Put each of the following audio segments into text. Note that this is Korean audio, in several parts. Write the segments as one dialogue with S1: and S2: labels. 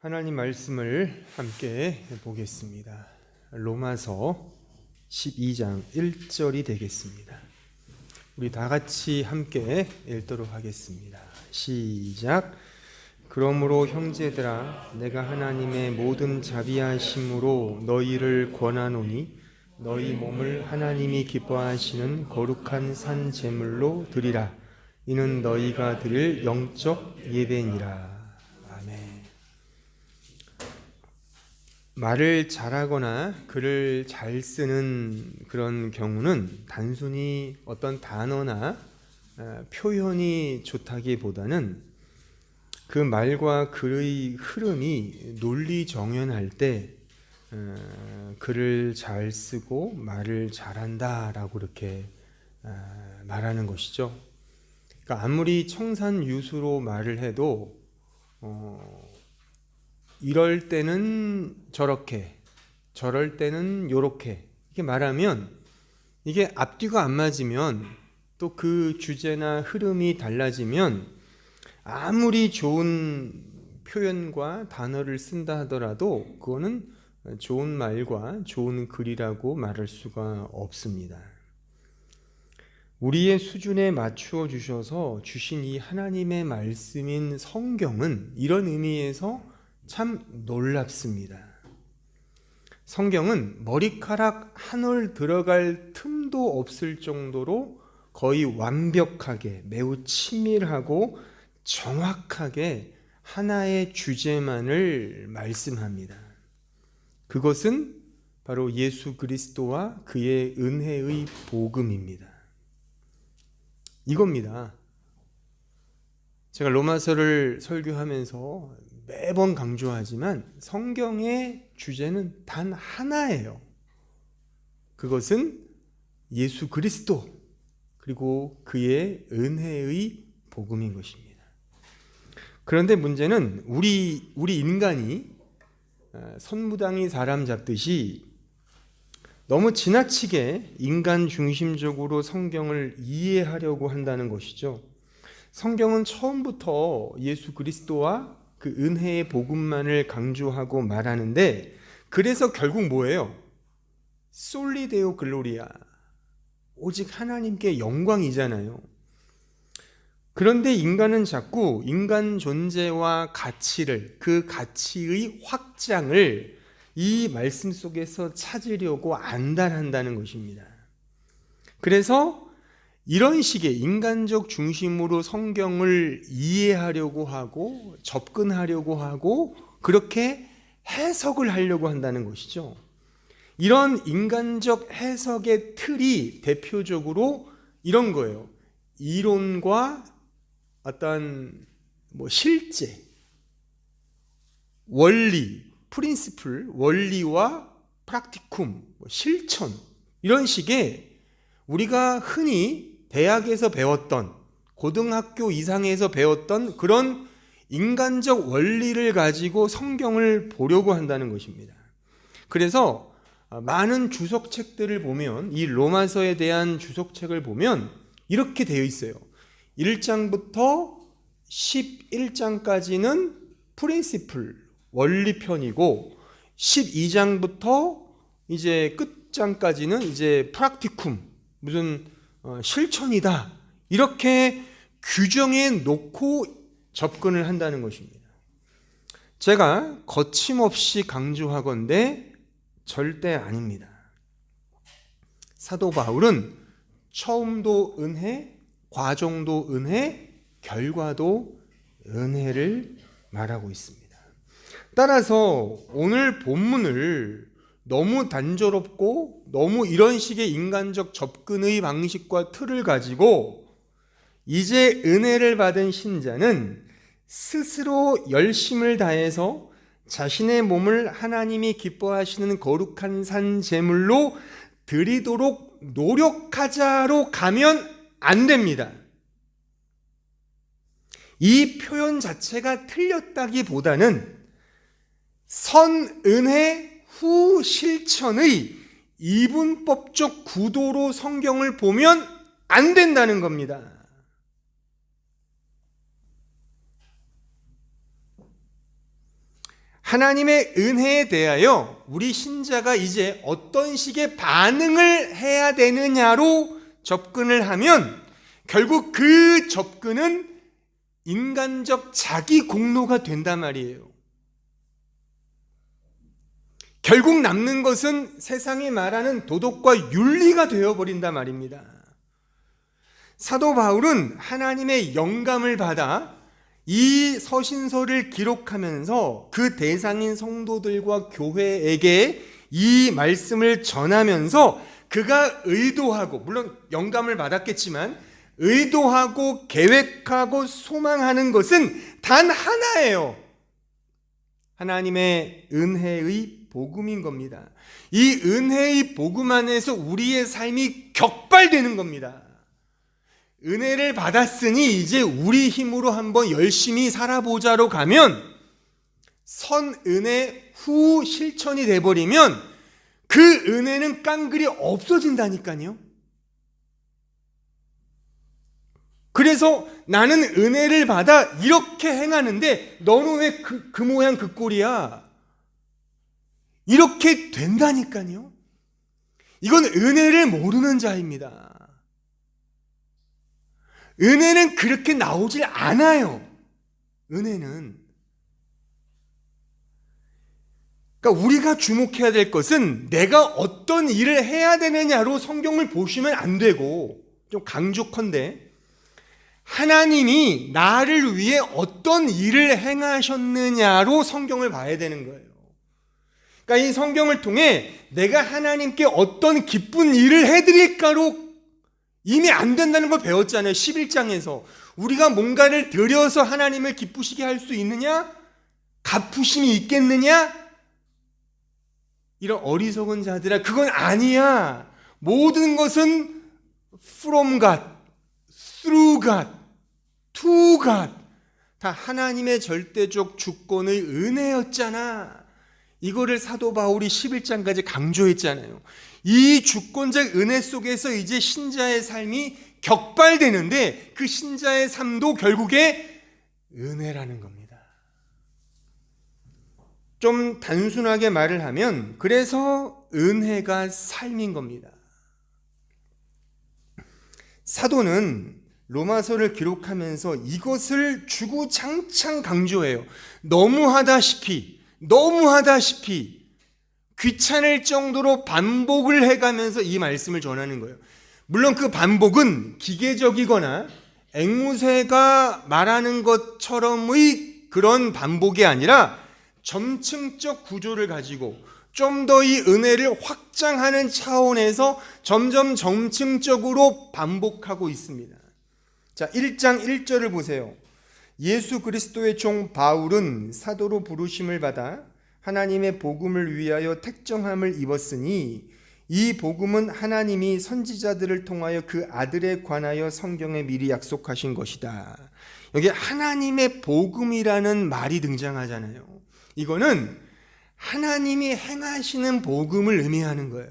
S1: 하나님 말씀을 함께 보겠습니다. 로마서 12장 1절이 되겠습니다. 우리 다 같이 함께 읽도록 하겠습니다. 시작. 그러므로 형제들아, 내가 하나님의 모든 자비하심으로 너희를 권하노니 너희 몸을 하나님이 기뻐하시는 거룩한 산 제물로 드리라. 이는 너희가 드릴 영적 예배니라. 아멘. 말을 잘하거나 글을 잘 쓰는 그런 경우는 단순히 어떤 단어나 표현이 좋다기보다는 그 말과 글의 흐름이 논리정연할 때 글을 잘 쓰고 말을 잘한다라고 이렇게 말하는 것이죠. 그러니까 아무리 청산유수로 말을 해도 이럴 때는 저렇게, 저럴 때는 요렇게 이렇게 말하면 이게 앞뒤가 안 맞으면 또 그 주제나 흐름이 달라지면 아무리 좋은 표현과 단어를 쓴다 하더라도 그거는 좋은 말과 좋은 글이라고 말할 수가 없습니다. 우리의 수준에 맞추어 주셔서 주신 이 하나님의 말씀인 성경은 이런 의미에서 참 놀랍습니다. 성경은 머리카락 한 올 들어갈 틈도 없을 정도로 거의 완벽하게, 매우 친밀하고 정확하게 하나의 주제만을 말씀합니다. 그것은 바로 예수 그리스도와 그의 은혜의 복음입니다. 이겁니다. 제가 로마서를 설교하면서 매번 강조하지만 성경의 주제는 단 하나예요. 그것은 예수 그리스도 그리고 그의 은혜의 복음인 것입니다. 그런데 문제는 우리 인간이 선무당이 사람 잡듯이 너무 지나치게 인간 중심적으로 성경을 이해하려고 한다는 것이죠. 성경은 처음부터 예수 그리스도와 그 은혜의 복음만을 강조하고 말하는데, 그래서 결국 뭐예요? 솔리 데오 글로리아, 오직 하나님께 영광이잖아요. 그런데 인간은 자꾸 인간 존재와 가치를, 그 가치의 확장을 이 말씀 속에서 찾으려고 안달한다는 것입니다. 그래서 이런 식의 인간적 중심으로 성경을 이해하려고 하고 접근하려고 하고 그렇게 해석을 하려고 한다는 것이죠. 이런 인간적 해석의 틀이 대표적으로 이런 거예요. 이론과 어떤 실제, 원리, 프린시플, 원리와 프락티쿰, 실천, 이런 식의 우리가 흔히 대학에서 배웠던, 고등학교 이상에서 배웠던 그런 인간적 원리를 가지고 성경을 보려고 한다는 것입니다. 그래서 많은 주석책들을 보면, 이 로마서에 대한 주석책을 보면 이렇게 되어 있어요. 1장부터 11장까지는 프린시플, 원리편이고 12장부터 이제 끝장까지는 이제 프락티쿰, 무슨 실천이다, 이렇게 규정해 놓고 접근을 한다는 것입니다. 제가 거침없이 강조하건대 절대 아닙니다. 사도 바울은 처음도 은혜, 과정도 은혜, 결과도 은혜를 말하고 있습니다. 따라서 오늘 본문을 너무 단조롭고 너무 이런 식의 인간적 접근의 방식과 틀을 가지고 이제 은혜를 받은 신자는 스스로 열심을 다해서 자신의 몸을 하나님이 기뻐하시는 거룩한 산 제물로 드리도록 노력하자로 가면 안 됩니다. 이 표현 자체가 틀렸다기보다는 선은혜 후 실천의 이분법적 구도로 성경을 보면 안 된다는 겁니다. 하나님의 은혜에 대하여 우리 신자가 이제 어떤 식의 반응을 해야 되느냐로 접근을 하면 결국 그 접근은 인간적 자기 공로가 된단 말이에요. 결국 남는 것은 세상이 말하는 도덕과 윤리가 되어버린단 말입니다. 사도 바울은 하나님의 영감을 받아 이 서신서를 기록하면서 그 대상인 성도들과 교회에게 이 말씀을 전하면서 그가 의도하고, 물론 영감을 받았겠지만 의도하고 계획하고 소망하는 것은 단 하나예요. 하나님의 은혜의 복음인 겁니다. 이 은혜의 복음 안에서 우리의 삶이 격발되는 겁니다. 은혜를 받았으니 이제 우리 힘으로 한번 열심히 살아보자로 가면 선은혜 후 실천이 돼버리면 그 은혜는 깡그리 없어진다니까요. 그래서 나는 은혜를 받아 이렇게 행하는데 너는 왜 그 모양 그 꼴이야? 이렇게 된다니까요. 이건 은혜를 모르는 자입니다. 은혜는 그렇게 나오질 않아요. 은혜는. 그러니까 우리가 주목해야 될 것은 내가 어떤 일을 해야 되느냐로 성경을 보시면 안 되고, 좀 강조컨대 하나님이 나를 위해 어떤 일을 행하셨느냐로 성경을 봐야 되는 거예요. 그러니까 이 성경을 통해 내가 하나님께 어떤 기쁜 일을 해드릴까로 이미 안 된다는 걸 배웠잖아요. 11장에서. 우리가 뭔가를 드려서 하나님을 기쁘시게 할 수 있느냐? 갚으심이 있겠느냐? 이런 어리석은 자들아, 그건 아니야. 모든 것은 from God, through God, to God. 다 하나님의 절대적 주권의 은혜였잖아. 이거를 사도 바울이 11장까지 강조했잖아요. 이 주권적 은혜 속에서 이제 신자의 삶이 격발되는데 그 신자의 삶도 결국에 은혜라는 겁니다. 좀 단순하게 말을 하면 그래서 은혜가 삶인 겁니다. 사도는 로마서를 기록하면서 이것을 주구장창 강조해요. 너무하다시피 귀찮을 정도로 반복을 해가면서 이 말씀을 전하는 거예요. 물론 그 반복은 기계적이거나 앵무새가 말하는 것처럼의 그런 반복이 아니라 점층적 구조를 가지고 좀 더 이 은혜를 확장하는 차원에서 점점 점층적으로 반복하고 있습니다. 자, 1장 1절을 보세요. 예수 그리스도의 종 바울은 사도로 부르심을 받아 하나님의 복음을 위하여 택정함을 입었으니 이 복음은 하나님이 선지자들을 통하여 그 아들에 관하여 성경에 미리 약속하신 것이다. 여기 하나님의 복음이라는 말이 등장하잖아요. 이거는 하나님이 행하시는 복음을 의미하는 거예요.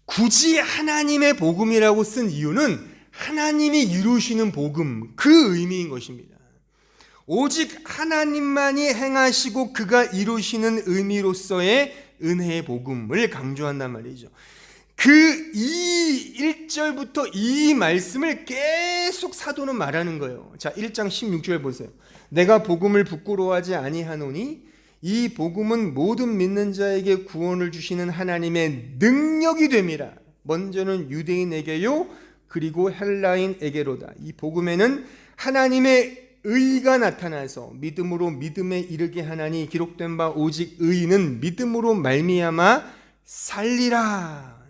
S1: 굳이 하나님의 복음이라고 쓴 이유는 하나님이 이루시는 복음, 그 의미인 것입니다. 오직 하나님만이 행하시고 그가 이루시는 의미로서의 은혜의 복음을 강조한단 말이죠. 이 1절부터 이 말씀을 계속 사도는 말하는 거예요. 자, 1장 16절 보세요. 내가 복음을 부끄러워하지 아니하노니 이 복음은 모든 믿는 자에게 구원을 주시는 하나님의 능력이 됨이라. 먼저는 유대인에게요 그리고 헬라인에게로다. 이 복음에는 하나님의 의가 나타나서 믿음으로 믿음에 이르게 하나니 기록된 바 오직 의인은 믿음으로 말미암아 살리라.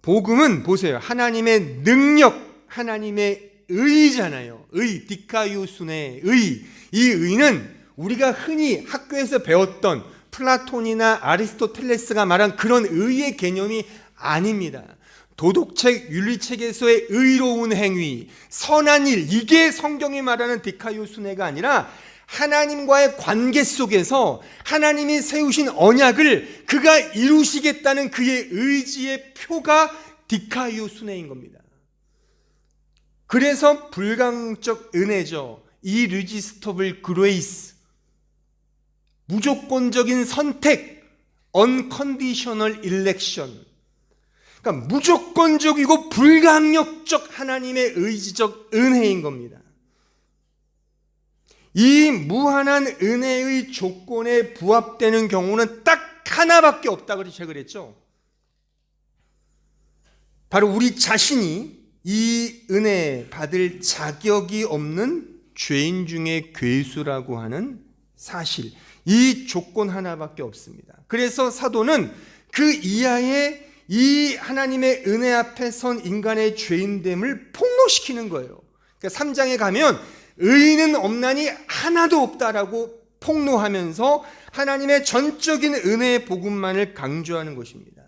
S1: 복음은 보세요. 하나님의 능력, 하나님의 의잖아요. 의, 디카이오순의 의. 이 의는 우리가 흔히 학교에서 배웠던 플라톤이나 아리스토텔레스가 말한 그런 의의 개념이 아닙니다. 도덕책, 윤리책에서의 의로운 행위, 선한 일, 이게 성경이 말하는 디카이오순회가 아니라 하나님과의 관계 속에서 하나님이 세우신 언약을 그가 이루시겠다는 그의 의지의 표가 디카이오순회인 겁니다. 그래서 불강적 은혜죠. irresistible grace. 무조건적인 선택, unconditional election. 그러니까 무조건적이고 불강력적 하나님의 의지적 은혜인 겁니다. 이 무한한 은혜의 조건에 부합되는 경우는 딱 하나밖에 없다고 제가 그랬죠. 바로 우리 자신이 이 은혜 받을 자격이 없는 죄인 중에 괴수라고 하는 사실, 이 조건 하나밖에 없습니다. 그래서 사도는 그 이하의 이 하나님의 은혜 앞에 선 인간의 죄인됨을 폭로시키는 거예요. 그러니까 3장에 가면 의인은 없나니 하나도 없다라고 폭로하면서 하나님의 전적인 은혜의 복음만을 강조하는 것입니다.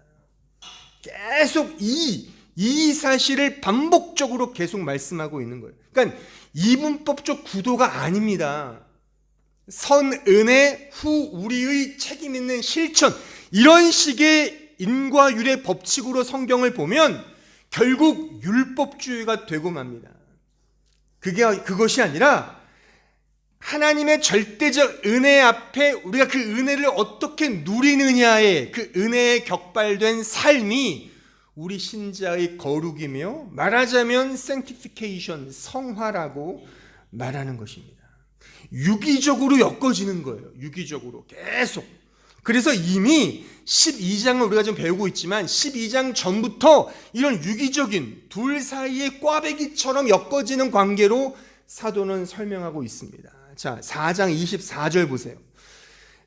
S1: 계속 이 사실을 반복적으로 계속 말씀하고 있는 거예요. 그러니까 이분법적 구도가 아닙니다. 선은혜 후 우리의 책임 있는 실천, 이런 식의 인과율의 법칙으로 성경을 보면 결국 율법주의가 되고 맙니다. 그것이 아니라 하나님의 절대적 은혜 앞에 우리가 그 은혜를 어떻게 누리느냐에 그 은혜에 격발된 삶이 우리 신자의 거룩이며 말하자면 sanctification, 성화라고 말하는 것입니다. 유기적으로 엮어지는 거예요. 유기적으로 계속. 그래서 이미 12장을 우리가 좀 배우고 있지만 12장 전부터 이런 유기적인 둘 사이의 꽈배기처럼 엮어지는 관계로 사도는 설명하고 있습니다. 자, 4장 24절 보세요.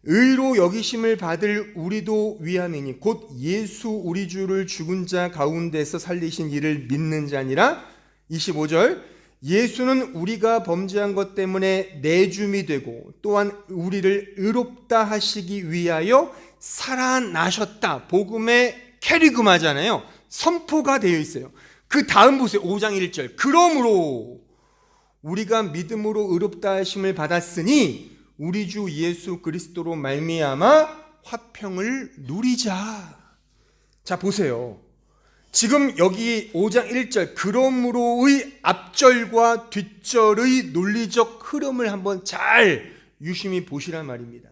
S1: 의로 여기심을 받을 우리도 위함이니 곧 예수 우리 주를 죽은 자 가운데서 살리신 이를 믿는 자니라. 25절 예수는 우리가 범죄한 것 때문에 내줌이 되고 또한 우리를 의롭다 하시기 위하여 살아나셨다. 복음의 캐리그마잖아요. 선포가 되어 있어요. 그 다음 보세요. 5장 1절 그러므로 우리가 믿음으로 의롭다 하심을 받았으니 우리 주 예수 그리스도로 말미암아 화평을 누리자. 자 보세요. 지금 여기 5장 1절 그러므로의 앞절과 뒷절의 논리적 흐름을 한번 잘 유심히 보시란 말입니다.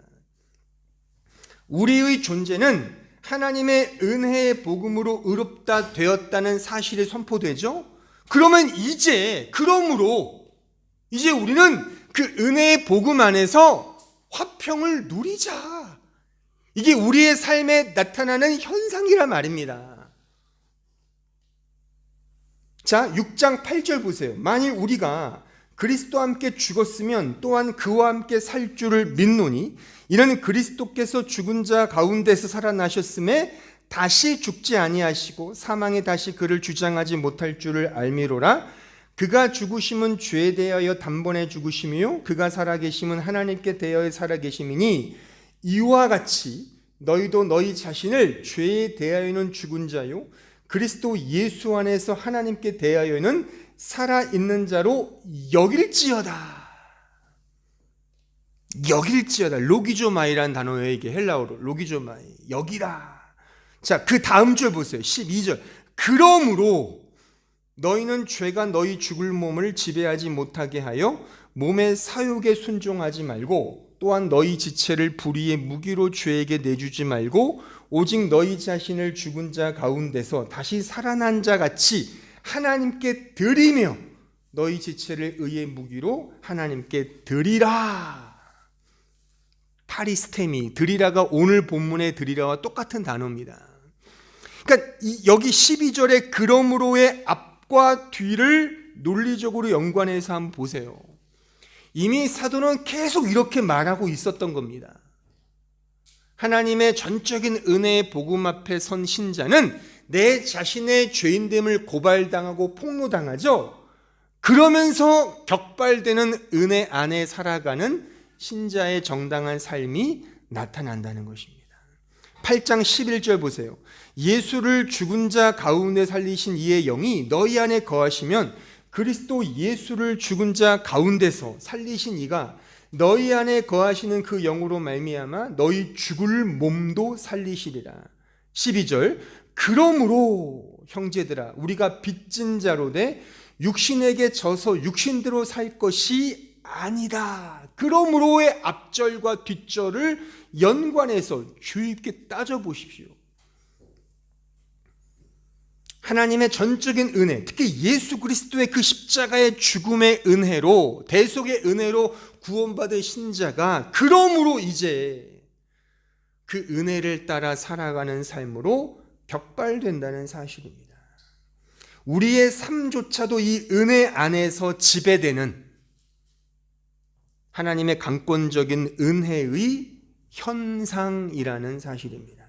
S1: 우리의 존재는 하나님의 은혜의 복음으로 의롭다 되었다는 사실이 선포되죠. 그러면 그러므로 이제 우리는 그 은혜의 복음 안에서 화평을 누리자. 이게 우리의 삶에 나타나는 현상이란 말입니다. 자, 6장 8절 보세요. 만일 우리가 그리스도와 함께 죽었으면 또한 그와 함께 살 줄을 믿노니 이는 그리스도께서 죽은 자 가운데서 살아나셨음에 다시 죽지 아니하시고 사망에 다시 그를 주장하지 못할 줄을 알미로라. 그가 죽으심은 죄에 대하여 단번에 죽으심이요 그가 살아계심은 하나님께 대하여 살아계심이니 이와 같이 너희도 너희 자신을 죄에 대하여는 죽은 자요 그리스도 예수 안에서 하나님께 대하여는 살아있는 자로 여길지어다. 로기조마이라는 단어예요. 이게 헬라어로 로기조마이, 여기라. 자, 그 다음 절 보세요. 12절 그러므로 너희는 죄가 너희 죽을 몸을 지배하지 못하게 하여 몸의 사욕에 순종하지 말고 또한 너희 지체를 불의의 무기로 죄에게 내주지 말고 오직 너희 자신을 죽은 자 가운데서 다시 살아난 자 같이 하나님께 드리며 너희 지체를 의의 무기로 하나님께 드리라. 파리스테미, 드리라가 오늘 본문의 드리라와 똑같은 단어입니다. 그러니까 여기 12절에 그러므로의 앞과 뒤를 논리적으로 연관해서 한번 보세요. 이미 사도는 계속 이렇게 말하고 있었던 겁니다. 하나님의 전적인 은혜의 복음 앞에 선 신자는 내 자신의 죄인됨을 고발당하고 폭로당하죠. 그러면서 격발되는 은혜 안에 살아가는 신자의 정당한 삶이 나타난다는 것입니다. 8장 11절 보세요. 예수를 죽은 자 가운데 살리신 이의 영이 너희 안에 거하시면 그리스도 예수를 죽은 자 가운데서 살리신 이가 너희 안에 거하시는 그 영으로 말미암아 너희 죽을 몸도 살리시리라. 12절 그러므로 형제들아 우리가 빚진 자로 돼 육신에게 져서 육신대로 살 것이 아니다. 그러므로의 앞절과 뒷절을 연관해서 주의 깊게 따져보십시오. 하나님의 전적인 은혜, 특히 예수 그리스도의 그 십자가의 죽음의 은혜로, 대속의 은혜로 구원받은 신자가 그러므로 이제 그 은혜를 따라 살아가는 삶으로 격발된다는 사실입니다. 우리의 삶조차도 이 은혜 안에서 지배되는 하나님의 강권적인 은혜의 현상이라는 사실입니다.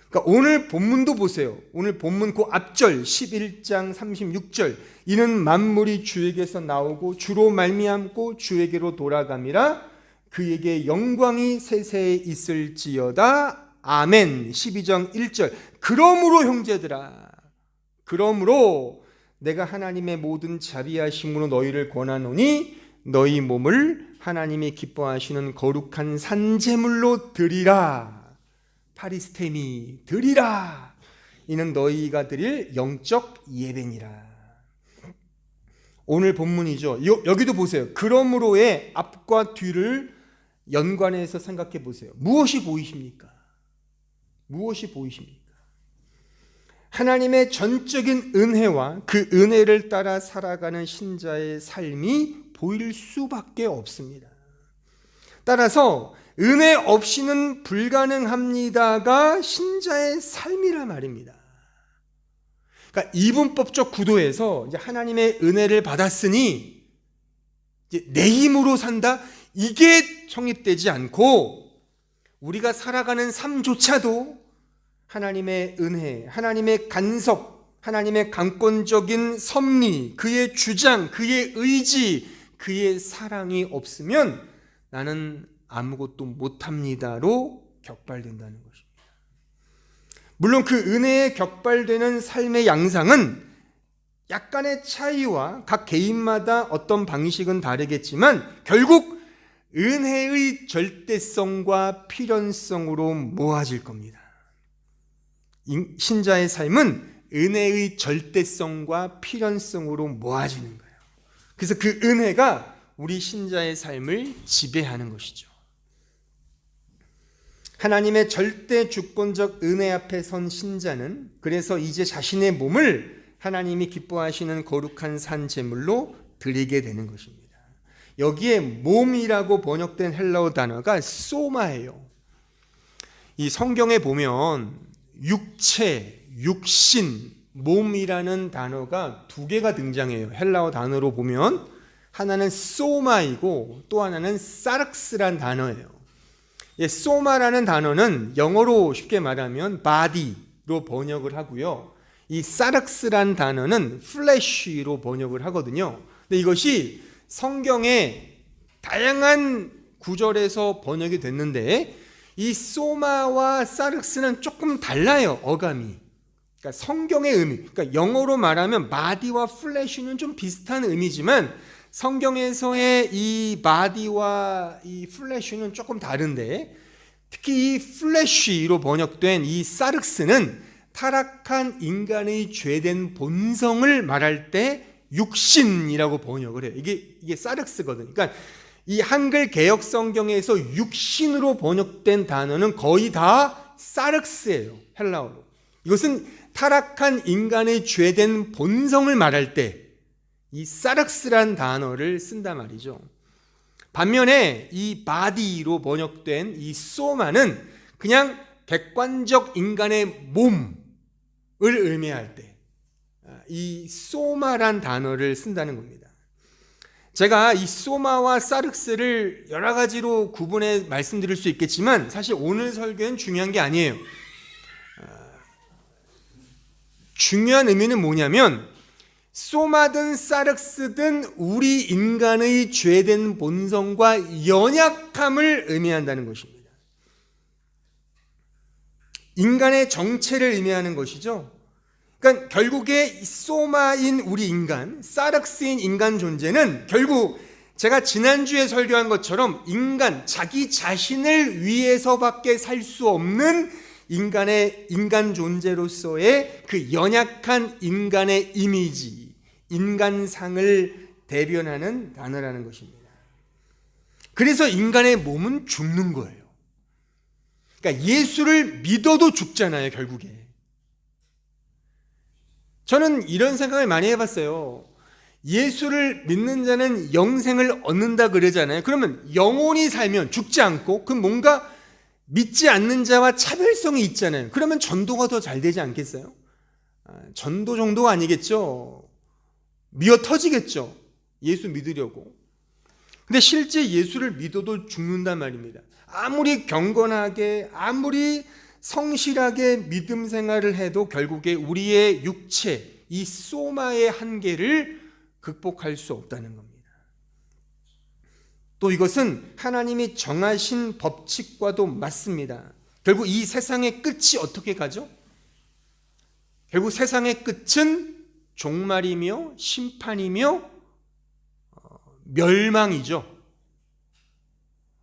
S1: 그러니까 오늘 본문도 보세요. 오늘 본문 그 앞절 11장 36절, 이는 만물이 주에게서 나오고 주로 말미암고 주에게로 돌아감이라 그에게 영광이 세세에 있을지어다. 아멘. 12장 1절, 그러므로 형제들아, 그러므로 내가 하나님의 모든 자비하심으로 너희를 권하노니 너희 몸을 하나님이 기뻐하시는 거룩한 산제물로 드리라. 파리스테미, 드리라. 이는 너희가 드릴 영적 예배니라. 오늘 본문이죠. 여기도 보세요. 그러므로의 앞과 뒤를 연관해서 생각해 보세요. 무엇이 보이십니까? 무엇이 보이십니까? 하나님의 전적인 은혜와 그 은혜를 따라 살아가는 신자의 삶이 보일 수밖에 없습니다. 따라서 은혜 없이는 불가능합니다가 신자의 삶이라 말입니다. 그러니까 이분법적 구도에서 이제 하나님의 은혜를 받았으니 이제 내 힘으로 산다, 이게 성립되지 않고 우리가 살아가는 삶조차도 하나님의 은혜, 하나님의 간섭, 하나님의 강권적인 섭리, 그의 주장, 그의 의지, 그의 사랑이 없으면 나는 아무것도 못합니다로 격발된다는 것입니다. 물론 그 은혜에 격발되는 삶의 양상은 약간의 차이와 각 개인마다 어떤 방식은 다르겠지만 결국 은혜의 절대성과 필연성으로 모아질 겁니다. 신자의 삶은 은혜의 절대성과 필연성으로 모아지는 거예요. 그래서 그 은혜가 우리 신자의 삶을 지배하는 것이죠. 하나님의 절대 주권적 은혜 앞에 선 신자는 그래서 이제 자신의 몸을 하나님이 기뻐하시는 거룩한 산 제물로 드리게 되는 것입니다. 여기에 몸이라고 번역된 헬라어 단어가 소마예요. 이 성경에 보면 육체, 육신, 몸이라는 단어가 두 개가 등장해요. 헬라어 단어로 보면 하나는 소마이고 또 하나는 사르스란 단어예요. 소마라는 단어는 영어로 쉽게 말하면 body로 번역을 하고요. 이 사르스란 단어는 flesh로 번역을 하거든요. 근데 이것이 성경의 다양한 구절에서 번역이 됐는데 이 소마와 사르스는 조금 달라요. 어감이. 그러니까 성경의 의미. 그러니까 영어로 말하면 body와 flesh는 좀 비슷한 의미지만 성경에서의 이 body와 이 flesh는 조금 다른데 특히 이 flesh로 번역된 이 사르스는 타락한 인간의 죄된 본성을 말할 때 육신이라고 번역을 해요. 이게 사르스거든요. 그러니까 이 한글 개역 성경에서 육신으로 번역된 단어는 거의 다 사르스예요. 헬라어로. 이것은 타락한 인간의 죄된 본성을 말할 때 이 사르스란 단어를 쓴단 말이죠. 반면에 이 바디로 번역된 이 소마는 그냥 객관적 인간의 몸을 의미할 때 이 소마란 단어를 쓴다는 겁니다. 제가 이 소마와 사르스를 여러 가지로 구분해 말씀드릴 수 있겠지만 사실 오늘 설교는 중요한 게 아니에요. 중요한 의미는 뭐냐면 소마든 사르스든 우리 인간의 죄된 본성과 연약함을 의미한다는 것입니다. 인간의 정체를 의미하는 것이죠. 그러니까 결국에 소마인 우리 인간, 사르스인 인간 존재는 결국 제가 지난주에 설교한 것처럼 자기 자신을 위해서밖에 살 수 없는 인간 존재로서의 그 연약한 인간의 이미지, 인간상을 대변하는 단어라는 것입니다. 그래서 인간의 몸은 죽는 거예요. 그러니까 예수를 믿어도 죽잖아요, 결국에. 저는 이런 생각을 많이 해봤어요. 예수를 믿는 자는 영생을 얻는다 그러잖아요. 그러면 영원히 살면 죽지 않고, 그럼 뭔가 믿지 않는 자와 차별성이 있잖아요. 그러면 전도가 더 잘 되지 않겠어요? 전도 정도가 아니겠죠. 미어 터지겠죠. 예수 믿으려고. 근데 실제 예수를 믿어도 죽는단 말입니다. 아무리 경건하게, 아무리 성실하게 믿음 생활을 해도 결국에 우리의 육체, 이 소마의 한계를 극복할 수 없다는 겁니다. 또 이것은 하나님이 정하신 법칙과도 맞습니다. 결국 이 세상의 끝이 어떻게 가죠? 결국 세상의 끝은 종말이며 심판이며 멸망이죠.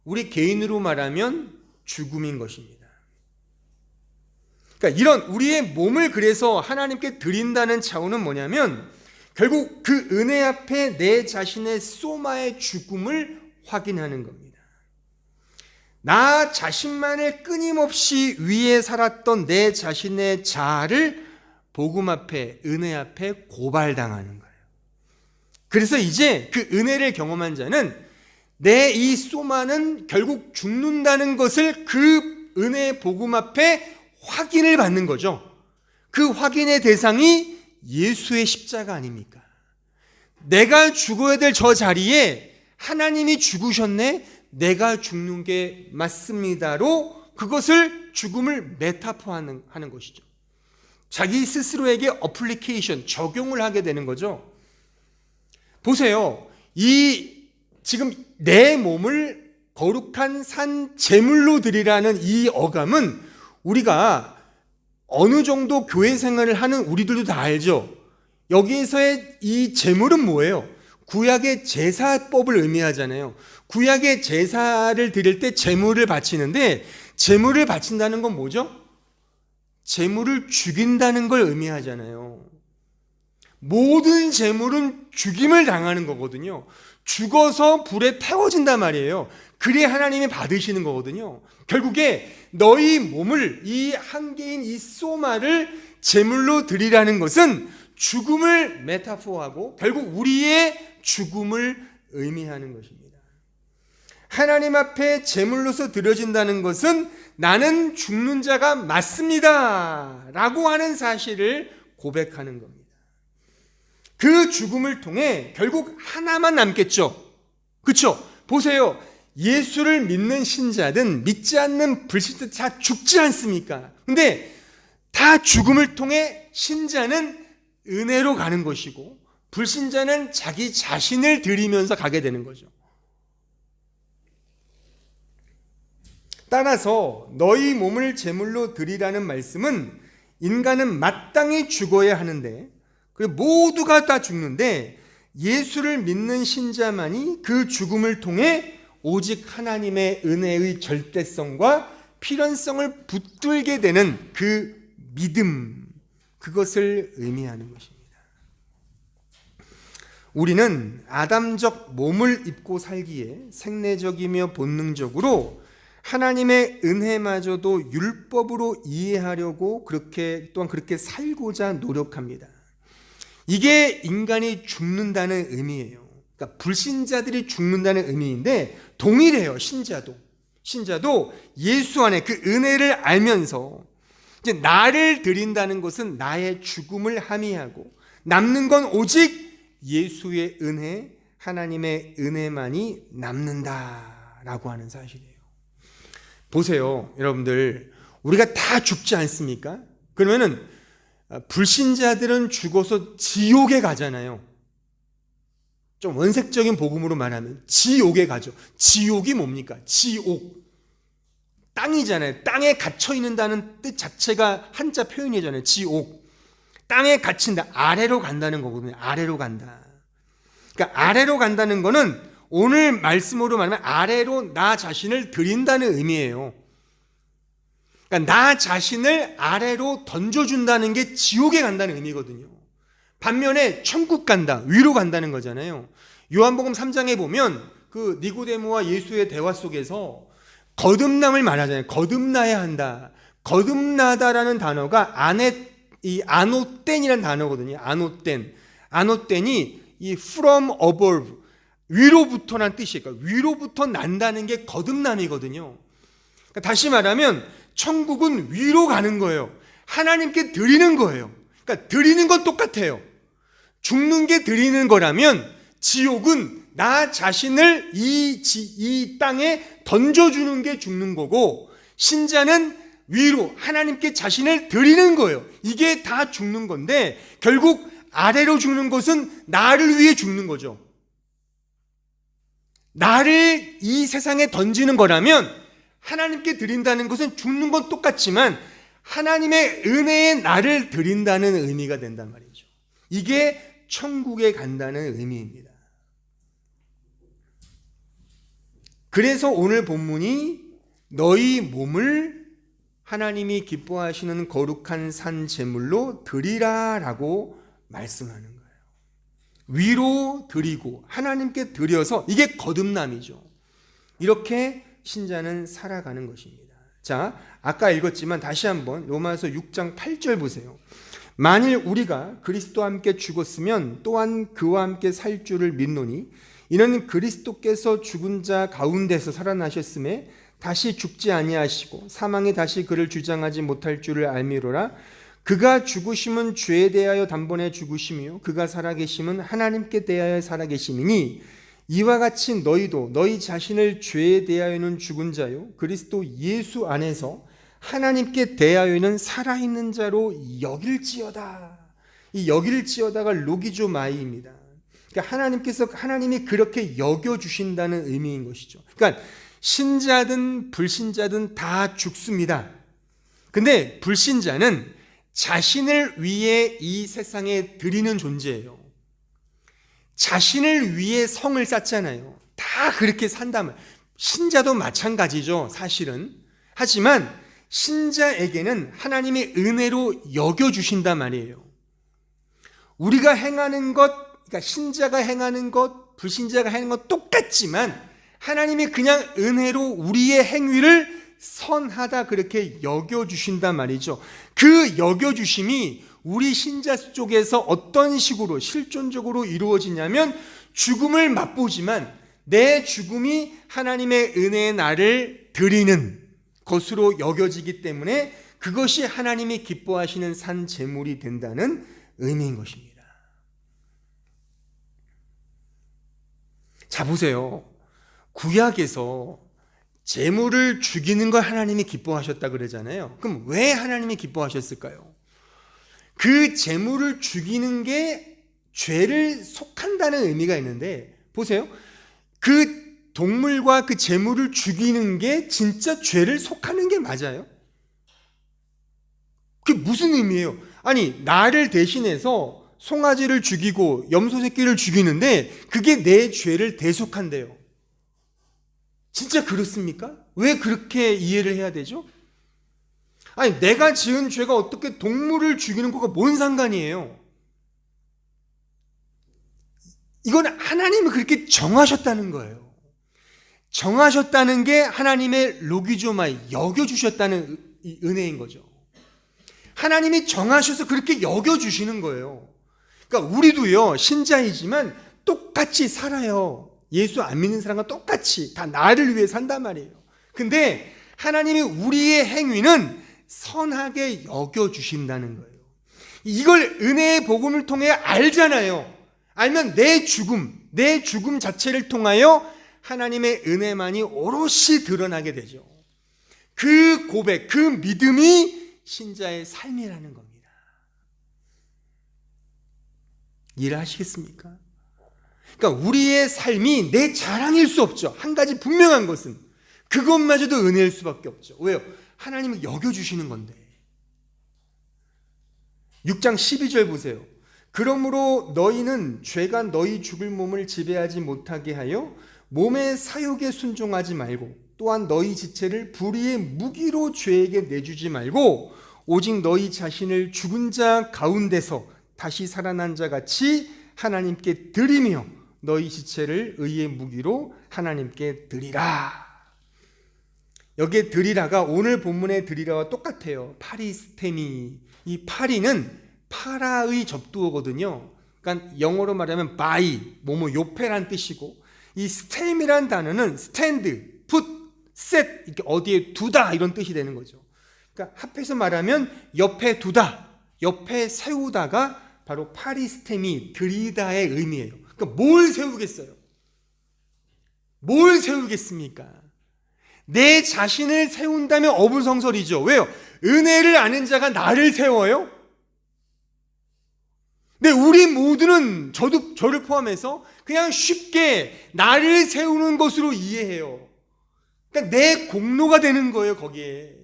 S1: 우리 개인으로 말하면 죽음인 것입니다. 그러니까 이런 우리의 몸을 그래서 하나님께 드린다는 차원은 뭐냐면 결국 그 은혜 앞에 내 자신의 소마의 죽음을 확인하는 겁니다. 나 자신만을 끊임없이 위해 살았던 내 자신의 자아를 복음 앞에, 은혜 앞에 고발당하는 거예요. 그래서 이제 그 은혜를 경험한 자는 내 이 소마는 결국 죽는다는 것을 그 은혜의 복음 앞에 확인을 받는 거죠. 그 확인의 대상이 예수의 십자가 아닙니까? 내가 죽어야 될 저 자리에 하나님이 죽으셨네, 내가 죽는 게 맞습니다로 그것을 죽음을 메타포하는 것이죠. 자기 스스로에게 어플리케이션, 적용을 하게 되는 거죠. 보세요. 지금 내 몸을 거룩한 산 제물로 드리라는 이 어감은 우리가 어느 정도 교회 생활을 하는 우리들도 다 알죠. 여기에서의 이 제물은 뭐예요? 구약의 제사법을 의미하잖아요. 구약의 제사를 드릴 때 제물을 바치는데 제물을 바친다는 건 뭐죠? 제물을 죽인다는 걸 의미하잖아요. 모든 제물은 죽임을 당하는 거거든요. 죽어서 불에 태워진단 말이에요. 그래야 하나님이 받으시는 거거든요. 결국에 너희 몸을, 이 한계인 이 소마를 제물로 드리라는 것은 죽음을 메타포하고 결국 우리의 죽음을 의미하는 것입니다. 하나님 앞에 제물로서 드려진다는 것은 나는 죽는 자가 맞습니다 라고 하는 사실을 고백하는 겁니다. 그 죽음을 통해 결국 하나만 남겠죠. 그렇죠? 보세요. 예수를 믿는 신자든 믿지 않는 불신자 다 죽지 않습니까? 근데 다 죽음을 통해 신자는 은혜로 가는 것이고 불신자는 자기 자신을 드리면서 가게 되는 거죠. 따라서 너희 몸을 제물로 드리라는 말씀은 인간은 마땅히 죽어야 하는데 모두가 다 죽는데 예수를 믿는 신자만이 그 죽음을 통해 오직 하나님의 은혜의 절대성과 필연성을 붙들게 되는 그 믿음, 그것을 의미하는 것입니다. 우리는 아담적 몸을 입고 살기에 생내적이며 본능적으로 하나님의 은혜마저도 율법으로 이해하려고 또한 그렇게 살고자 노력합니다. 이게 인간이 죽는다는 의미예요. 그러니까 불신자들이 죽는다는 의미인데 동일해요. 신자도 예수 안에 그 은혜를 알면서 이제 나를 드린다는 것은 나의 죽음을 함의하고 남는 건 오직 예수의 은혜, 하나님의 은혜만이 남는다라고 하는 사실이에요. 보세요, 여러분들, 우리가 다 죽지 않습니까? 그러면은 불신자들은 죽어서 지옥에 가잖아요. 좀 원색적인 복음으로 말하면 지옥에 가죠. 지옥이 뭡니까? 지옥. 땅이잖아요. 땅에 갇혀 있는다는 뜻 자체가 한자 표현이잖아요. 지옥. 땅에 갇힌다. 아래로 간다는 거거든요. 아래로 간다. 그러니까 아래로 간다는 거는 오늘 말씀으로 말하면 아래로 나 자신을 드린다는 의미예요. 그러니까 나 자신을 아래로 던져준다는 게 지옥에 간다는 의미거든요. 반면에 천국 간다, 위로 간다는 거잖아요. 요한복음 3장에 보면 그 니고데모와 예수의 대화 속에서 거듭남을 말하잖아요. 거듭나야 한다. 거듭나다라는 단어가 이 아노텐이라는 단어거든요. 아노텐이 이 from above, 위로부터란 뜻이에요. 그러니까 위로부터 난다는 게 거듭남이거든요. 그러니까 다시 말하면 천국은 위로 가는 거예요. 하나님께 드리는 거예요. 그러니까 드리는 건 똑같아요. 죽는 게 드리는 거라면 지옥은 나 자신을 이 땅에 던져주는 게 죽는 거고, 신자는 위로 하나님께 자신을 드리는 거예요. 이게 다 죽는 건데, 결국 아래로 죽는 것은 나를 위해 죽는 거죠. 나를 이 세상에 던지는 거라면 하나님께 드린다는 것은 죽는 건 똑같지만 하나님의 은혜에 나를 드린다는 의미가 된단 말이죠. 이게 천국에 간다는 의미입니다. 그래서 오늘 본문이 너희 몸을 하나님이 기뻐하시는 거룩한 산 제물로 드리라 라고 말씀하는 거예요. 위로 드리고 하나님께 드려서, 이게 거듭남이죠. 이렇게 신자는 살아가는 것입니다. 자, 아까 읽었지만 다시 한번 로마서 6장 8절 보세요. 만일 우리가 그리스도와 함께 죽었으면 또한 그와 함께 살 줄을 믿노니 이는 그리스도께서 죽은 자 가운데서 살아나셨음에 다시 죽지 아니하시고 사망에 다시 그를 주장하지 못할 줄을 알미로라. 그가 죽으심은 죄에 대하여 단번에 죽으심이요 그가 살아계심은 하나님께 대하여 살아계심이니 이와 같이 너희도 너희 자신을 죄에 대하여는 죽은 자요 그리스도 예수 안에서 하나님께 대하여는 살아있는 자로 여길지어다. 이 여길지어다가 로기조마이입니다. 그러니까 하나님이 그렇게 여겨주신다는 의미인 것이죠. 그러니까 신자든 불신자든 다 죽습니다. 근데 불신자는 자신을 위해 이 세상에 드리는 존재예요. 자신을 위해 성을 쌓잖아요. 다 그렇게 산다면, 신자도 마찬가지죠, 사실은. 하지만 신자에게는 하나님의 은혜로 여겨주신단 말이에요. 우리가 행하는 것, 그러니까 신자가 행하는 것, 불신자가 하는 것 똑같지만 하나님이 그냥 은혜로 우리의 행위를 선하다 그렇게 여겨주신단 말이죠. 그 여겨주심이 우리 신자 쪽에서 어떤 식으로 실존적으로 이루어지냐면 죽음을 맛보지만 내 죽음이 하나님의 은혜의 나를 드리는 것으로 여겨지기 때문에 그것이 하나님이 기뻐하시는 산 제물이 된다는 의미인 것입니다. 자, 보세요. 구약에서 제물을 죽이는 걸 하나님이 기뻐하셨다 그러잖아요. 그럼 왜 하나님이 기뻐하셨을까요? 그 제물을 죽이는 게 죄를 속한다는 의미가 있는데, 보세요. 그 동물과 그 제물을 죽이는 게 진짜 죄를 속하는 게 맞아요? 그게 무슨 의미예요? 아니, 나를 대신해서 송아지를 죽이고 염소 새끼를 죽이는데 그게 내 죄를 대속한대요. 진짜 그렇습니까? 왜 그렇게 이해를 해야 되죠? 아니, 내가 지은 죄가 어떻게 동물을 죽이는 거가 뭔 상관이에요? 이건 하나님이 그렇게 정하셨다는 거예요. 정하셨다는 게 하나님의 로기조마이, 여겨주셨다는 은혜인 거죠. 하나님이 정하셔서 그렇게 여겨주시는 거예요. 그러니까 우리도요, 신자이지만 똑같이 살아요. 예수 안 믿는 사람과 똑같이 다 나를 위해 산단 말이에요. 근데 하나님이 우리의 행위는 선하게 여겨주신다는 거예요. 이걸 은혜의 복음을 통해 알잖아요. 알면 내 죽음 자체를 통하여 하나님의 은혜만이 오롯이 드러나게 되죠. 그 고백, 그 믿음이 신자의 삶이라는 겁니다. 이해하시겠습니까? 그러니까 우리의 삶이 내 자랑일 수 없죠. 한 가지 분명한 것은 그것마저도 은혜일 수밖에 없죠. 왜요? 하나님은 여겨주시는 건데. 6장 12절 보세요. 그러므로 너희는 죄가 너희 죽을 몸을 지배하지 못하게 하여 몸의 사욕에 순종하지 말고 또한 너희 지체를 불의의 무기로 죄에게 내주지 말고 오직 너희 자신을 죽은 자 가운데서 다시 살아난 자 같이 하나님께 드리며 너희 지체를 의의 무기로 하나님께 드리라. 여기에 드리라가 오늘 본문의 드리라와 똑같아요. 파리스테미. 이 파리는 파라의 접두어거든요. 그러니까 영어로 말하면 바이, 뭐뭐 요패란 뜻이고, 이 스템이란 단어는 스탠드, 풋, 셋, 이렇게 어디에 두다 이런 뜻이 되는 거죠. 그러니까 합해서 말하면 옆에 두다, 옆에 세우다가 바로 파리스테미, 드리다의 의미예요. 그러니까 뭘 세우겠어요? 뭘 세우겠습니까? 내 자신을 세운다면 어불성설이죠. 왜요? 은혜를 아는 자가 나를 세워요? 근데 우리 모두는 저를 포함해서 그냥 쉽게 나를 세우는 것으로 이해해요. 그러니까 내 공로가 되는 거예요, 거기에.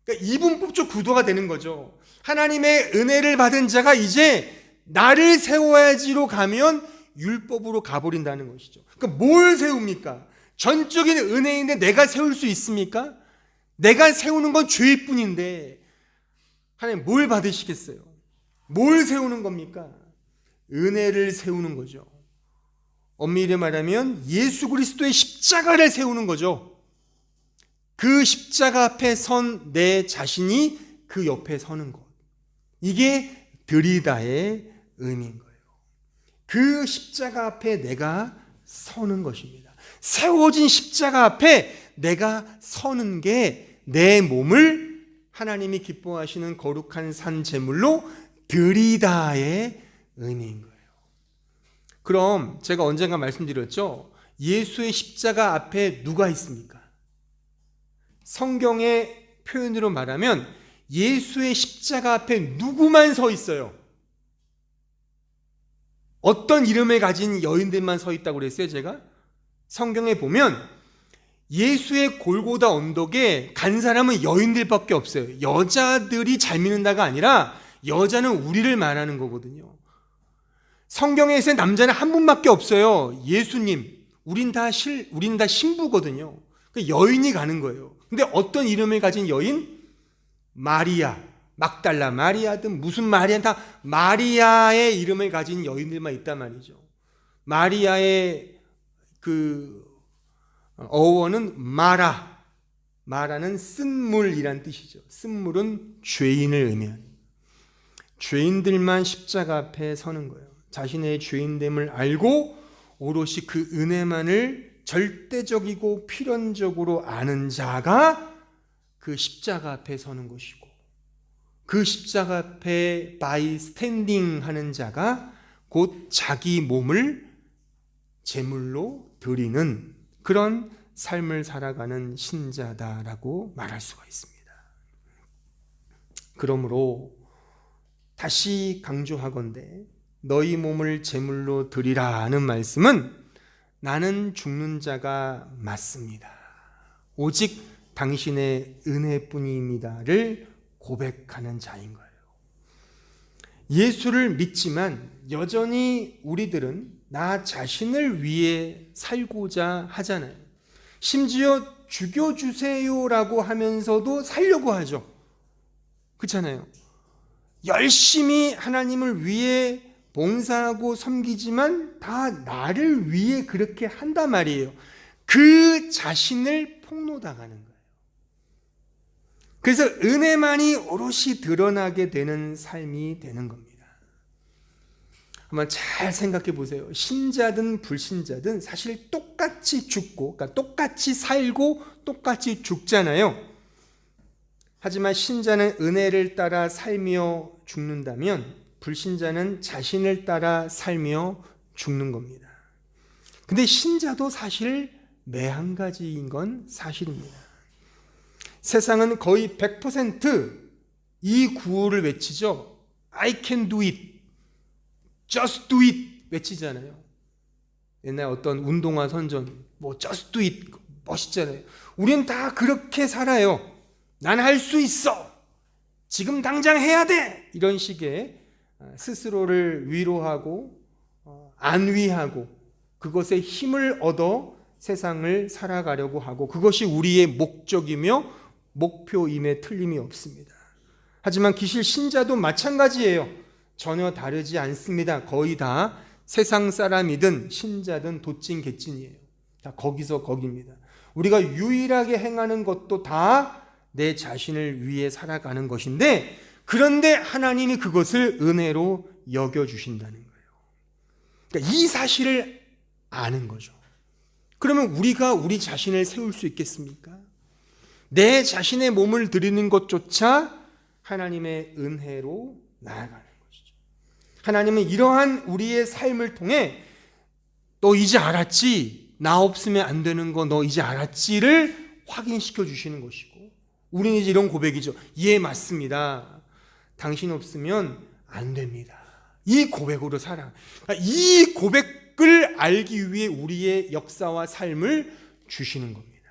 S1: 그러니까 이분법적 구도가 되는 거죠. 하나님의 은혜를 받은 자가 이제 나를 세워야지로 가면 율법으로 가버린다는 것이죠. 그러니까 뭘 세웁니까? 전적인 은혜인데 내가 세울 수 있습니까? 내가 세우는 건 죄일 뿐인데 하나님 뭘 받으시겠어요? 뭘 세우는 겁니까? 은혜를 세우는 거죠. 엄밀히 말하면 예수 그리스도의 십자가를 세우는 거죠. 그 십자가 앞에 선 내 자신이 그 옆에 서는 것. 이게 드리다의 의미인 거예요. 그 십자가 앞에 내가 서는 것입니다. 세워진 십자가 앞에 내가 서는 게 내 몸을 하나님이 기뻐하시는 거룩한 산 제물로 드리다의 의미인 거예요. 그럼 제가 언젠가 말씀드렸죠. 예수의 십자가 앞에 누가 있습니까? 성경의 표현으로 말하면 예수의 십자가 앞에 누구만 서 있어요? 어떤 이름을 가진 여인들만 서 있다고 그랬어요, 제가? 성경에 보면 예수의 골고다 언덕에 간 사람은 여인들밖에 없어요. 여자들이 잘 믿는다가 아니라 여자는 우리를 말하는 거거든요. 성경에서 남자는 한 분밖에 없어요. 예수님. 우린 다 신부거든요. 여인이 가는 거예요. 근데 어떤 이름을 가진 여인? 마리아, 막달라 마리아든 무슨 마리아, 다 마리아의 이름을 가진 여인들만 있단 말이죠. 마리아의 그 어원은 마라는 쓴물이란 뜻이죠. 쓴물은 죄인을 의미합니다. 죄인들만 십자가 앞에 서는 거예요. 자신의 죄인됨을 알고 오롯이 그 은혜만을 절대적이고 필연적으로 아는 자가 그 십자가 앞에 서는 것이고, 그 십자가 앞에 바이 스탠딩 하는 자가 곧 자기 몸을 제물로 드리는 그런 삶을 살아가는 신자다라고 말할 수가 있습니다. 그러므로 다시 강조하건대 너희 몸을 제물로 드리라 하는 말씀은 나는 죽는 자가 맞습니다. 오직 당신의 은혜뿐입니다를 고백하는 자인 거예요. 예수를 믿지만 여전히 우리들은 나 자신을 위해 살고자 하잖아요. 심지어 죽여주세요라고 하면서도 살려고 하죠. 그렇잖아요. 열심히 하나님을 위해 봉사하고 섬기지만 다 나를 위해 그렇게 한단 말이에요. 그 자신을 폭로당하는 거예요. 그래서 은혜만이 오롯이 드러나게 되는 삶이 되는 겁니다. 한번 잘 생각해 보세요. 신자든 불신자든 사실 똑같이 죽고, 그러니까 똑같이 살고 똑같이 죽잖아요. 하지만 신자는 은혜를 따라 살며 죽는다면 불신자는 자신을 따라 살며 죽는 겁니다. 근데 신자도 사실 매 한 가지인 건 사실입니다. 세상은 거의 100% 이 구호를 외치죠. I can do it. Just do it 외치잖아요. 옛날 어떤 운동화 선전 just do it 멋있잖아요. 우린 다 그렇게 살아요. 난 할 수 있어. 지금 당장 해야 돼. 이런 식의 스스로를 위로하고 안위하고 그것에 힘을 얻어 세상을 살아가려고 하고 그것이 우리의 목적이며 목표임에 틀림이 없습니다. 하지만 기실 신자도 마찬가지예요. 전혀 다르지 않습니다. 거의 다 세상 사람이든 신자든 도찐 개찐이에요. 다 거기서 거기입니다. 우리가 유일하게 행하는 것도 다 내 자신을 위해 살아가는 것인데, 그런데 하나님이 그것을 은혜로 여겨주신다는 거예요. 그러니까 이 사실을 아는 거죠. 그러면 우리가 우리 자신을 세울 수 있겠습니까? 내 자신의 몸을 드리는 것조차 하나님의 은혜로 나아가는 것이죠. 하나님은 이러한 우리의 삶을 통해 너 이제 알았지? 나 없으면 안 되는 거 너 이제 알았지를 확인시켜 주시는 것이고, 우리는 이제 이런 고백이죠. 예, 맞습니다. 당신 없으면 안 됩니다. 이 고백으로 살아. 이 고백을 알기 위해 우리의 역사와 삶을 주시는 겁니다.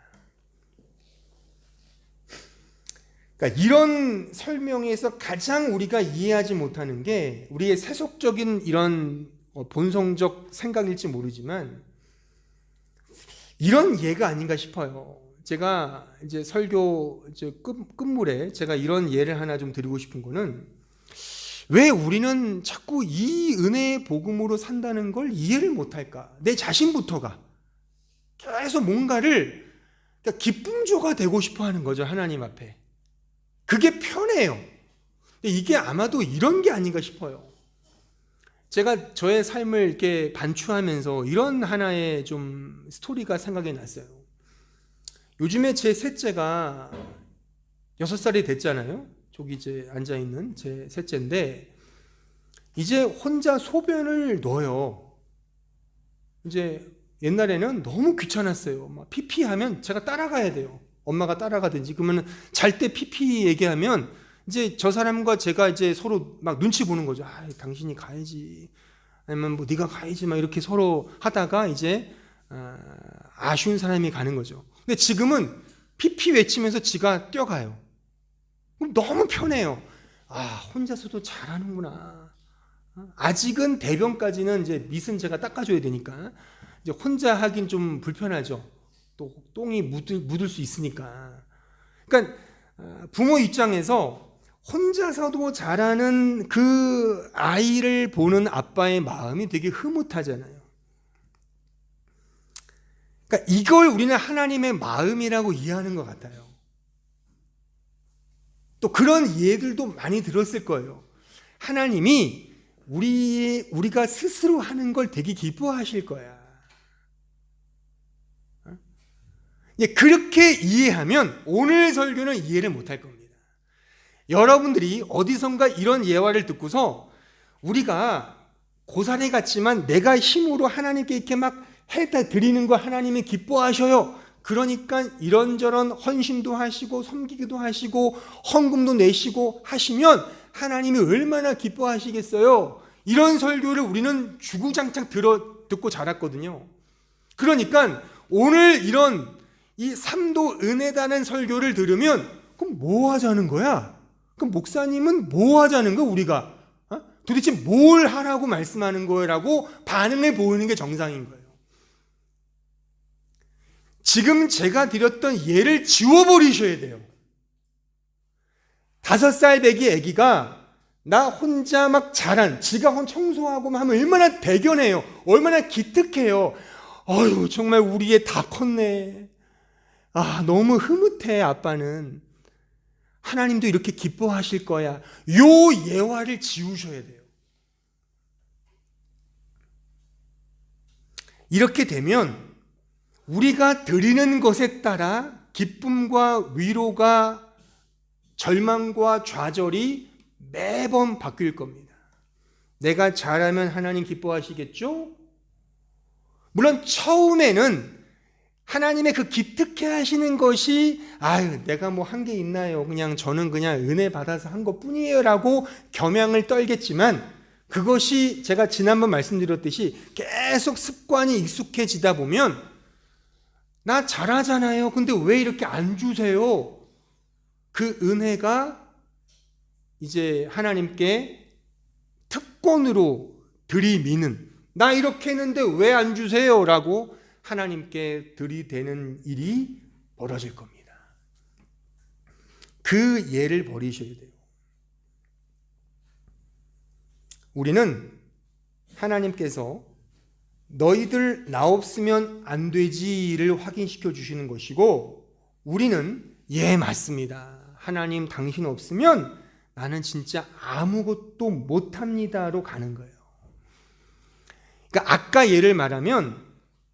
S1: 그러니까 이런 설명에서 가장 우리가 이해하지 못하는 게 우리의 세속적인 이런 본성적 생각일지 모르지만 이런 예가 아닌가 싶어요. 제가 이제 설교 끝물에 제가 이런 예를 하나 좀 드리고 싶은 거는, 왜 우리는 자꾸 이 은혜의 복음으로 산다는 걸 이해를 못할까? 내 자신부터가 계속 뭔가를, 그러니까 기쁨조가 되고 싶어 하는 거죠, 하나님 앞에. 그게 편해요. 이게 아마도 이런 게 아닌가 싶어요. 제가 저의 삶을 이렇게 반추하면서 이런 하나의 좀 스토리가 생각이 났어요. 요즘에 제 셋째가 6살이 됐잖아요. 저기 이제 앉아있는 제 셋째인데, 이제 혼자 소변을 넣어요. 이제 옛날에는 너무 귀찮았어요. 막 피피하면 제가 따라가야 돼요. 엄마가 따라가든지, 그러면 잘 때 피피 얘기하면 이제 저 사람과 제가 이제 서로 막 눈치 보는 거죠. 아, 당신이 가야지, 아니면 뭐 네가 가야지, 막 이렇게 서로 하다가 이제 아쉬운 사람이 가는 거죠. 근데 지금은 피피 외치면서 지가 뛰어가요. 그럼 너무 편해요. 아, 혼자서도 잘하는구나. 아직은 대변까지는 이제 밑은 제가 닦아줘야 되니까 이제 혼자 하긴 좀 불편하죠. 또 똥이 묻을 수 있으니까. 그러니까 부모 입장에서 혼자서도 잘하는 그 아이를 보는 아빠의 마음이 되게 흐뭇하잖아요. 그러니까 이걸 우리는 하나님의 마음이라고 이해하는 것 같아요. 또 그런 예들도 많이 들었을 거예요. 하나님이 우리가 스스로 하는 걸 되게 기뻐하실 거야. 그렇게 이해하면 오늘 설교는 이해를 못할 겁니다. 여러분들이 어디선가 이런 예화를 듣고서 우리가 고사리 같지만 내가 힘으로 하나님께 이렇게 막 해다 드리는 거 하나님이 기뻐하셔요. 그러니까 이런저런 헌신도 하시고 섬기기도 하시고 헌금도 내시고 하시면 하나님이 얼마나 기뻐하시겠어요. 이런 설교를 우리는 주구장창 듣고 자랐거든요. 그러니까 오늘 이런 이 삼도 은혜다는 설교를 들으면 그럼 뭐 하자는 거야? 그럼 목사님은 뭐 하자는 거야, 우리가? 도대체 뭘 하라고 말씀하는 거라고 반응을 보이는 게 정상인 거예요. 지금 제가 드렸던 예를 지워버리셔야 돼요. 5살 배기 애기가 나 혼자 막 지가 청소하고 하면 얼마나 대견해요. 얼마나 기특해요. 어휴, 정말 우리 애 다 컸네. 아, 너무 흐뭇해, 아빠는. 하나님도 이렇게 기뻐하실 거야. 요 예화를 지우셔야 돼요. 이렇게 되면 우리가 드리는 것에 따라 기쁨과 위로가, 절망과 좌절이 매번 바뀔 겁니다. 내가 잘하면 하나님 기뻐하시겠죠? 물론 처음에는 하나님의 그 기특해 하시는 것이 내가 뭐 한 게 있나요? 저는 그냥 은혜 받아서 한 것뿐이에요 라고 겸양을 떨겠지만, 그것이 제가 지난번 말씀드렸듯이 계속 습관이 익숙해지다 보면 나 잘하잖아요. 근데 왜 이렇게 안 주세요? 그 은혜가 이제 하나님께 특권으로 들이미는, 나 이렇게 했는데 왜 안 주세요? 라고 하나님께 들이대는 일이 벌어질 겁니다. 그 예를 버리셔야 돼요. 우리는 하나님께서 너희들 나 없으면 안 되지를 확인시켜 주시는 것이고, 우리는 예, 맞습니다. 하나님 당신 없으면 나는 진짜 아무것도 못합니다로 가는 거예요. 그러니까 아까 예를 말하면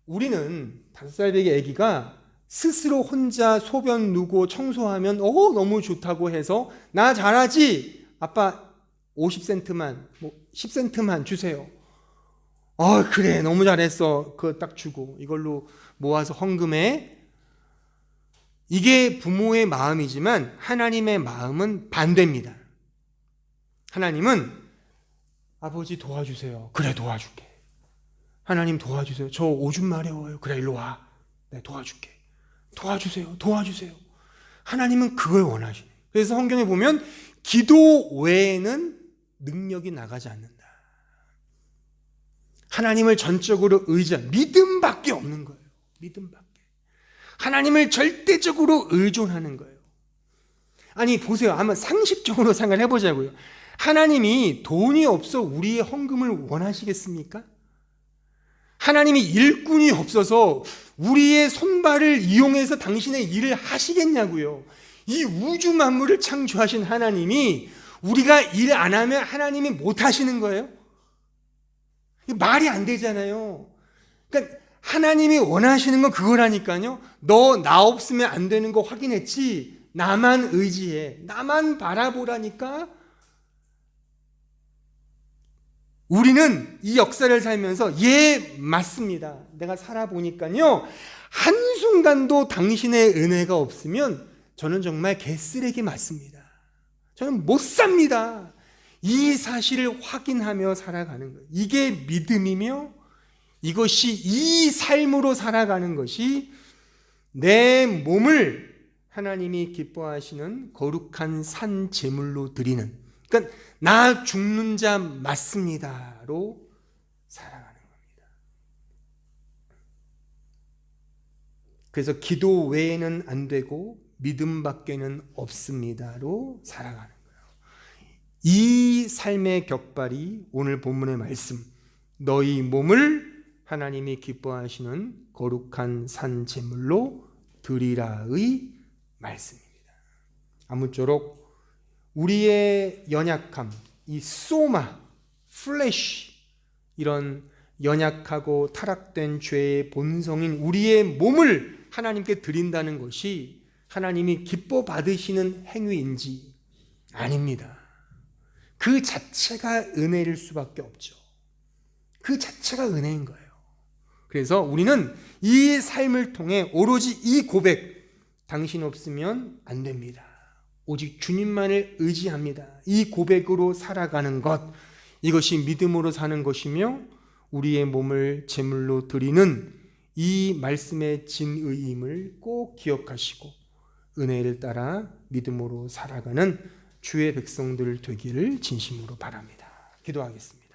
S1: 우리는 5살 배기 아기가 스스로 혼자 소변 누고 청소하면 너무 좋다고 해서 나 잘하지? 아빠 50센트만 10센트만 주세요. 그래 너무 잘했어. 그거 딱 주고 이걸로 모아서 헌금해. 이게 부모의 마음이지만 하나님의 마음은 반대입니다. 하나님은 아버지 도와주세요. 그래 도와줄게. 하나님 도와주세요. 저 오줌 마려워요. 그래 일로 와. 네, 도와줄게. 도와주세요. 도와주세요. 하나님은 그걸 원하시네요. 그래서 성경에 보면 기도 외에는 능력이 나가지 않는다. 하나님을 전적으로 의지한 믿음밖에 없는 거예요. 믿음밖에. 하나님을 절대적으로 의존하는 거예요. 아니 보세요. 한번 상식적으로 생각을 해보자고요. 하나님이 돈이 없어 우리의 헌금을 원하시겠습니까? 하나님이 일꾼이 없어서 우리의 손발을 이용해서 당신의 일을 하시겠냐고요. 이 우주 만물을 창조하신 하나님이 우리가 일 안 하면 하나님이 못 하시는 거예요? 말이 안 되잖아요. 그러니까 하나님이 원하시는 건 그거라니까요. 너 나 없으면 안 되는 거 확인했지? 나만 의지해. 나만 바라보라니까. 우리는 이 역사를 살면서 예, 맞습니다. 내가 살아보니까요. 한순간도 당신의 은혜가 없으면 저는 정말 개쓰레기 맞습니다. 저는 못 삽니다. 이 사실을 확인하며 살아가는 거예요. 이게 믿음이며 이것이 이 삶으로 살아가는 것이 내 몸을 하나님이 기뻐하시는 거룩한 산 제물로 드리는, 그러니까 나 죽는 자 맞습니다로 살아가는 겁니다. 그래서 기도 외에는 안 되고 믿음 밖에는 없습니다로 살아가는 거예요. 이 삶의 격발이 오늘 본문의 말씀, 너희 몸을 하나님이 기뻐하시는 거룩한 산 제물로 드리라의 말씀입니다. 아무쪼록 우리의 연약함, 이 소마, 플래시, 이런 연약하고 타락된 죄의 본성인 우리의 몸을 하나님께 드린다는 것이 하나님이 기뻐 받으시는 행위인지 아닙니다. 그 자체가 은혜일 수밖에 없죠. 그 자체가 은혜인 거예요. 그래서 우리는 이 삶을 통해 오로지 이 고백, 당신 없으면 안 됩니다. 오직 주님만을 의지합니다. 이 고백으로 살아가는 것, 이것이 믿음으로 사는 것이며 우리의 몸을 제물로 드리는 이 말씀의 진의임을 꼭 기억하시고 은혜를 따라 믿음으로 살아가는 주의 백성들 되기를 진심으로 바랍니다. 기도하겠습니다.